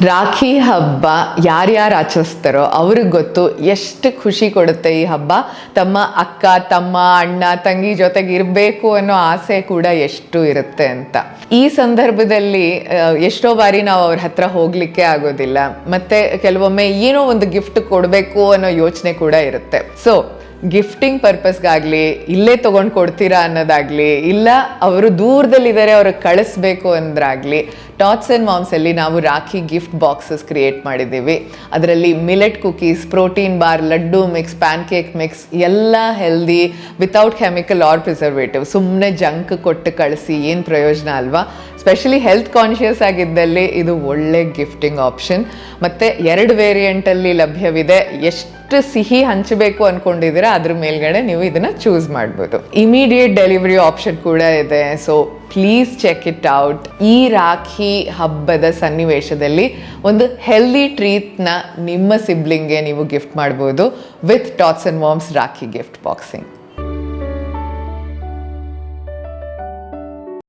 ರಾಖಿ ಹಬ್ಬ ಯಾರ್ಯಾರು ಆಚರಿಸ್ತಾರೋ ಅವ್ರಿಗೆ ಗೊತ್ತು ಎಷ್ಟು ಖುಷಿ ಕೊಡುತ್ತೆ ಈ ಹಬ್ಬ. ತಮ್ಮ ಅಕ್ಕ, ತಮ್ಮ, ಅಣ್ಣ, ತಂಗಿ ಜೊತೆಗೆ ಇರಬೇಕು ಅನ್ನೋ ಆಸೆ ಕೂಡ ಎಷ್ಟು ಇರುತ್ತೆ ಅಂತ. ಈ ಸಂದರ್ಭದಲ್ಲಿ ಎಷ್ಟೋ ಬಾರಿ ನಾವು ಅವ್ರ ಹತ್ರ ಹೋಗ್ಲಿಕ್ಕೆ ಆಗೋದಿಲ್ಲ, ಮತ್ತೆ ಕೆಲವೊಮ್ಮೆ ಏನೋ ಒಂದು ಗಿಫ್ಟ್ ಕೊಡಬೇಕು ಅನ್ನೋ ಯೋಚನೆ ಕೂಡ ಇರುತ್ತೆ. ಸೊ ಗಿಫ್ಟಿಂಗ್ ಪರ್ಪಸ್ಗಾಗಲಿ, ಇಲ್ಲೇ ತೊಗೊಂಡು ಕೊಡ್ತೀರಾ ಅನ್ನೋದಾಗಲಿ, ಇಲ್ಲ ಅವರು ದೂರದಲ್ಲಿದ್ದಾರೆ ಅವ್ರಿಗೆ ಕಳಿಸ್ಬೇಕು ಅಂದ್ರಾಗಲಿ, ಟಾಟ್ಸ್ ಆ್ಯಂಡ್ ಮಾಮ್ಸಲ್ಲಿ ನಾವು ರಾಖಿ ಗಿಫ್ಟ್ ಬಾಕ್ಸಸ್ ಕ್ರಿಯೇಟ್ ಮಾಡಿದ್ದೀವಿ. ಅದರಲ್ಲಿ millet cookies, protein bar, laddu mix, pancake mix ಎಲ್ಲ healthy, without chemical or preservative. ಸುಮ್ಮನೆ ಜಂಕ್ ಕೊಟ್ಟು ಕಳಿಸಿ ಏನು ಪ್ರಯೋಜನ ಅಲ್ವಾ? ಸ್ಪೆಷಲಿ ಹೆಲ್ತ್ ಕಾನ್ಷಿಯಸ್ ಆಗಿದ್ದಲ್ಲಿ ಇದು ಒಳ್ಳೆ ಗಿಫ್ಟಿಂಗ್ ಆಪ್ಷನ್. ಮತ್ತು 2 ವೇರಿಯಂಟಲ್ಲಿ ಲಭ್ಯವಿದೆ. ಎಷ್ಟು ಸಿಹಿ ಹಂಚಬೇಕು ಅಂದ್ಕೊಂಡಿದ್ದೀರಾ ಅದ್ರ ಮೇಲ್ಗಡೆ ನೀವು ಇದನ್ನು ಚೂಸ್ ಮಾಡ್ಬೋದು. ಇಮಿಡಿಯೇಟ್ ಡೆಲಿವರಿ ಆಪ್ಷನ್ ಕೂಡ ಇದೆ. So please check it out. ಈ ರಾಖಿ ಹಬ್ಬದ ಸನ್ನಿವೇಶದಲ್ಲಿ ಒಂದು ಹೆಲ್ದಿ ಟ್ರೀಟ್ನ ನಿಮ್ಮ ಸಿಬ್ಲಿಂಗ್ಗೆ ನೀವು ಗಿಫ್ಟ್ ಮಾಡ್ಬೋದು with tots and moms rakhi gift boxing.